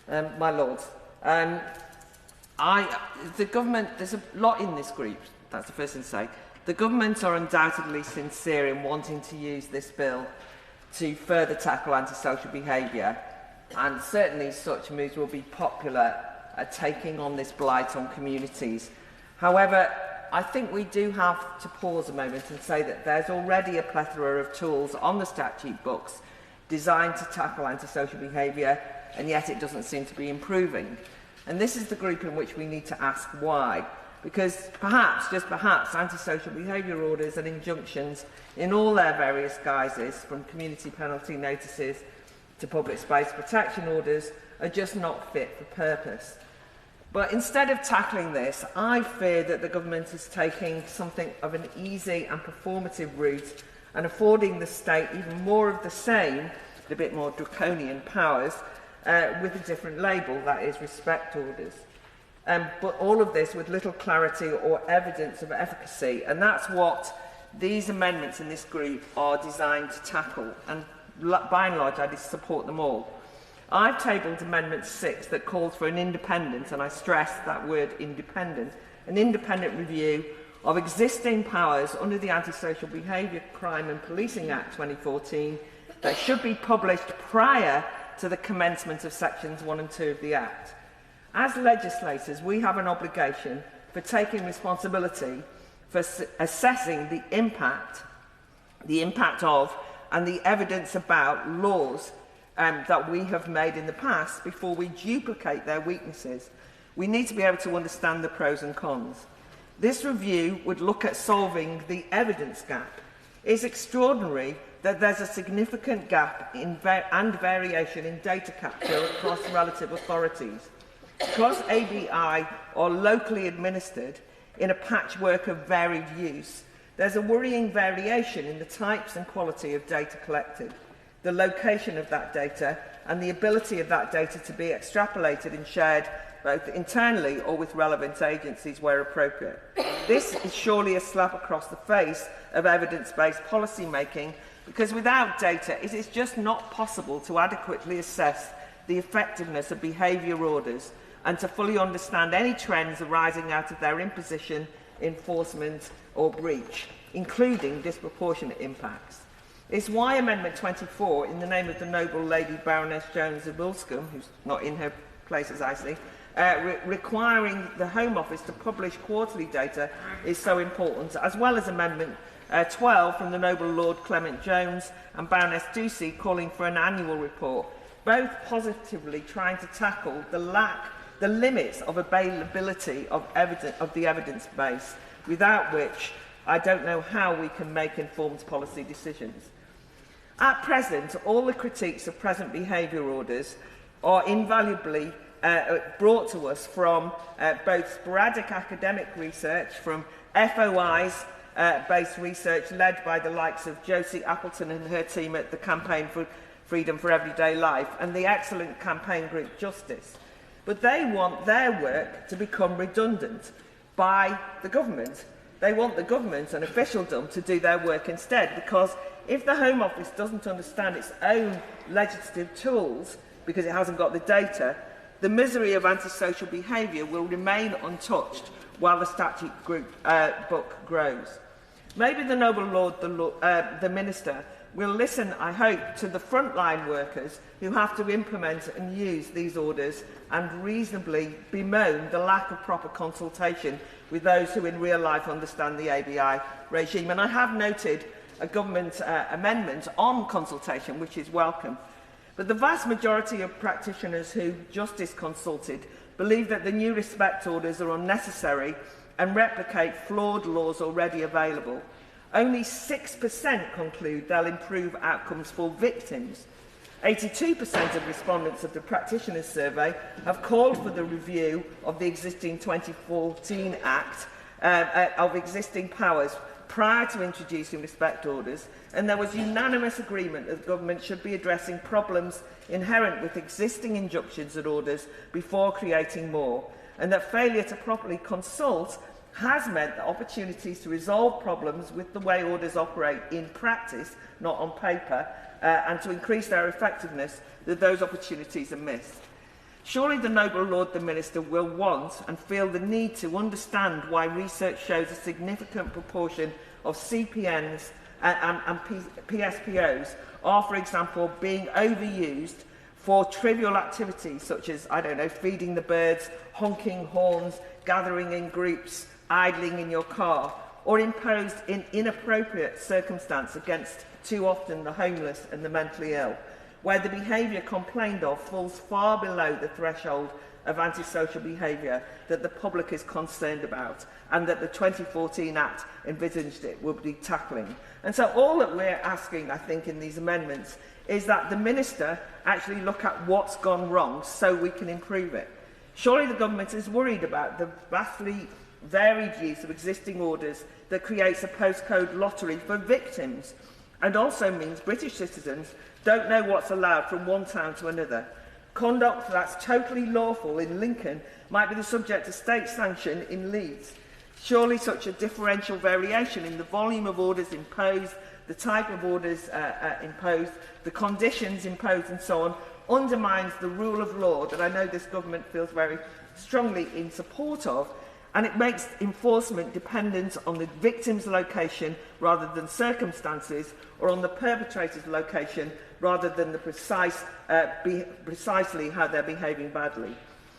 my lords. The government, there's a lot in this group, that's the first thing to say. The government are undoubtedly sincere in wanting to use this bill to further tackle antisocial behaviour, and certainly such moves will be popular at taking on this blight on communities. However, I think we do have to pause a moment and say that there's already a plethora of tools on the statute books designed to tackle antisocial behaviour, and yet it doesn't seem to be improving. And this is the group in which we need to ask why. Because perhaps, just perhaps, antisocial behaviour orders and injunctions in all their various guises, from community penalty notices to public space protection orders, are just not fit for purpose. But instead of tackling this, I fear that the government is taking something of an easy and performative route and affording the state even more of the same, a bit more draconian powers, with a different label, that is, respect orders. But all of this with little clarity or evidence of efficacy, and that's what these amendments in this group are designed to tackle, and by and large I support them all. I've tabled Amendment 6 that calls for an independent, and I stress that word independent, an independent review of existing powers under the Antisocial Behaviour, Crime and Policing Act 2014 that should be published prior to the commencement of Sections 1 and 2 of the Act. As legislators, we have an obligation for taking responsibility for assessing the impact of and the evidence about laws that we have made in the past before we duplicate their weaknesses. We need to be able to understand the pros and cons. This review would look at solving the evidence gap. It's extraordinary that there's a significant gap and variation in data capture across relative authorities. Because ABI are locally administered in a patchwork of varied use, there's a worrying variation in the types and quality of data collected, the location of that data, and the ability of that data to be extrapolated and shared both internally or with relevant agencies where appropriate. This is surely a slap across the face of evidence-based policy making, because without data it is just not possible to adequately assess the effectiveness of behaviour orders and to fully understand any trends arising out of their imposition, enforcement or breach, including disproportionate impacts. It's why Amendment 24, in the name of the noble Lady Baroness Jones of Wilscombe, who's not in her place as I see, requiring the Home Office to publish quarterly data is so important, as well as Amendment 12 from the noble Lord Clement Jones and Baroness Ducey calling for an annual report, both positively trying to tackle the limits of availability of the evidence base, without which I don't know how we can make informed policy decisions. At present, all the critiques of present behaviour orders are invaluably brought to us from both sporadic academic research, from FOIs based research led by the likes of Josie Appleton and her team at the Campaign for Freedom for Everyday Life, and the excellent campaign group Justice. But they want their work to become redundant by the government. They want the government and officialdom to do their work instead, because if the Home Office doesn't understand its own legislative tools because it hasn't got the data, the misery of antisocial behaviour will remain untouched while the statute book grows. Maybe the noble Lord, the Minister, will listen, I hope, to the frontline workers who have to implement and use these orders and reasonably bemoan the lack of proper consultation with those who in real life understand the ABI regime. And I have noted a government amendment on consultation, which is welcome. But the vast majority of practitioners who Justice consulted believe that the new respect orders are unnecessary and replicate flawed laws already available. Only 6% conclude they'll improve outcomes for victims. 82% of respondents of the Practitioners Survey have called for the review of the existing 2014 Act of existing powers prior to introducing respect orders, and there was unanimous agreement that the government should be addressing problems inherent with existing injunctions and orders before creating more, and that failure to properly consult has meant that opportunities to resolve problems with the way orders operate in practice, not on paper, and to increase their effectiveness, that those opportunities are missed. Surely the noble Lord the Minister will want and feel the need to understand why research shows a significant proportion of CPNs and PSPOs are, for example, being overused for trivial activities such as, I don't know, feeding the birds, honking horns, gathering in groups, idling in your car, or imposed in inappropriate circumstance against too often the homeless and the mentally ill, where the behaviour complained of falls far below the threshold of antisocial behaviour that the public is concerned about and that the 2014 Act envisaged it would be tackling. And so all that we're asking, I think, in these amendments is that the Minister actually look at what's gone wrong so we can improve it. Surely the government is worried about the vastly varied use of existing orders that creates a postcode lottery for victims and also means British citizens don't know what's allowed from one town to another. Conduct that's totally lawful in Lincoln might be the subject of state sanction in Leeds. Surely such a differential variation in the volume of orders imposed, the type of orders imposed, the conditions imposed and so on, undermines the rule of law that I know this government feels very strongly in support of, and it makes enforcement dependent on the victim's location rather than circumstances, or on the perpetrator's location rather than the precisely how they're behaving badly.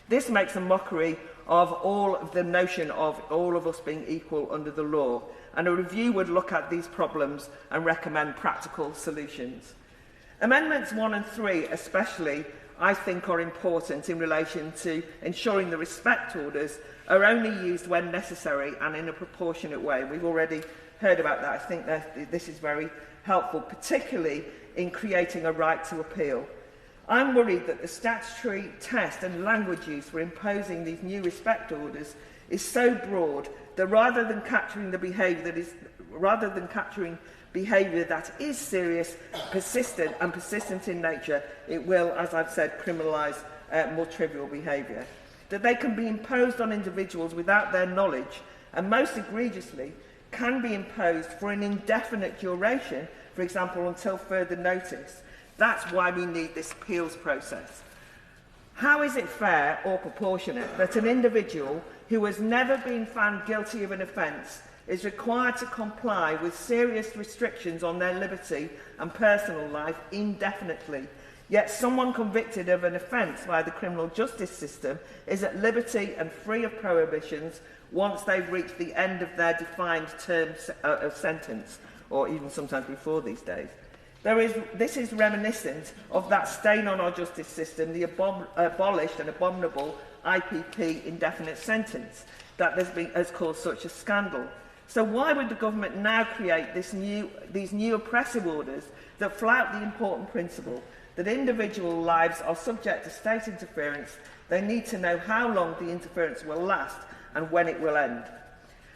This makes a mockery of all of the notion of all of us being equal under the law, and a review would look at these problems and recommend practical solutions. Amendments 1 and 3 especially, I think, are important in relation to ensuring the respect orders are only used when necessary and in a proportionate way. We've already heard about that. I think that this is very helpful, particularly in creating a right to appeal. I'm worried that the statutory test and language use for imposing these new respect orders is so broad that rather than capturing behaviour that is serious, persistent in nature, it will, as I've said, criminalise more trivial behaviour. That they can be imposed on individuals without their knowledge, and most egregiously, can be imposed for an indefinite duration, for example, until further notice. That's why we need this appeals process. How is it fair or proportionate that an individual who has never been found guilty of an offence is required to comply with serious restrictions on their liberty and personal life indefinitely, yet someone convicted of an offence by the criminal justice system is at liberty and free of prohibitions once they've reached the end of their defined term of sentence, or even sometimes before these days? This is reminiscent of that stain on our justice system, the abolished and abominable IPP indefinite sentence that has caused such a scandal. So why would the government now create these new oppressive orders that flout the important principle that individual lives are subject to state interference? They need to know how long the interference will last and when it will end.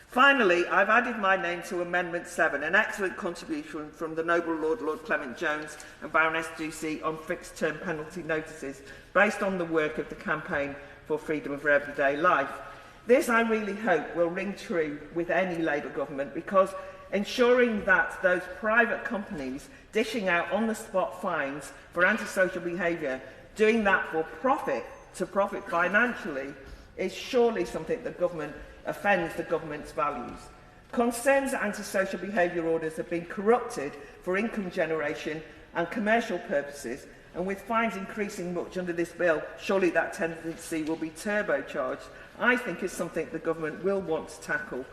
Finally, I've added my name to Amendment 7, an excellent contribution from the noble Lord Clement Jones and Baroness Ducey on fixed-term penalty notices, based on the work of the Campaign for Freedom of Everyday Life. This, I really hope, will ring true with any Labour government, because ensuring that those private companies dishing out on-the-spot fines for antisocial behaviour, doing that for profit, to profit financially, is surely something the government offends the government's values. Concerns that antisocial behaviour orders have been corrupted for income generation and commercial purposes, and with fines increasing much under this bill, surely that tendency will be turbocharged, I think is something the government will want to tackle.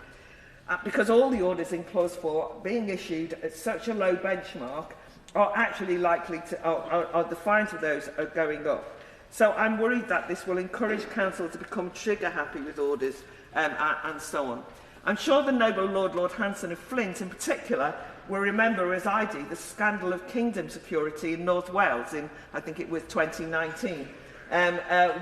Because all the orders in Clause 4 being issued at such a low benchmark are actually likely to, the fines of those are going up. So I'm worried that this will encourage council to become trigger-happy with orders and so on. I'm sure the noble Lord Hanson of Flint in particular will remember, as I do, the scandal of Kingdom security in North Wales in, I think it was 2019,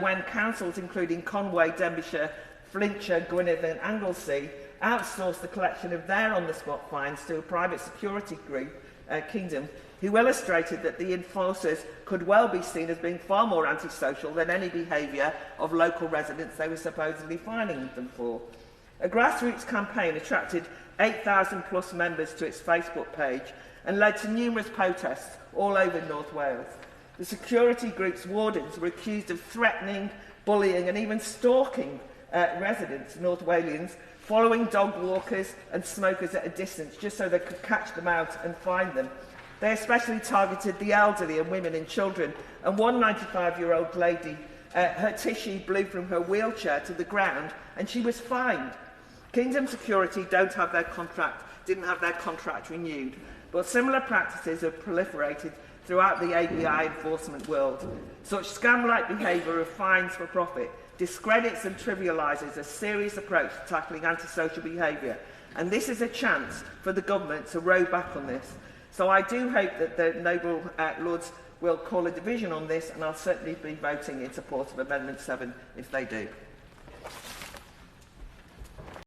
when councils including Conway, Denbighshire, Flintshire, Gwynedd and Anglesey outsourced the collection of their on-the-spot fines to a private security group, Kingdom, who illustrated that the enforcers could well be seen as being far more antisocial than any behaviour of local residents they were supposedly fining them for. A grassroots campaign attracted 8,000 plus members to its Facebook page and led to numerous protests all over North Wales. The security group's wardens were accused of threatening, bullying and even stalking residents, North Walians, following dog walkers and smokers at a distance just so they could catch them out and find them. They especially targeted the elderly and women and children, and one 95-year-old lady, her tissue blew from her wheelchair to the ground and she was fined. Kingdom Security didn't have their contract renewed, but similar practices have proliferated throughout the ABI enforcement world. Such scam-like behaviour of fines for profit discredits and trivialises a serious approach to tackling antisocial behaviour, and this is a chance for the government to row back on this. So I do hope that the noble Lords will call a division on this, and I'll certainly be voting in support of Amendment 7 if they do.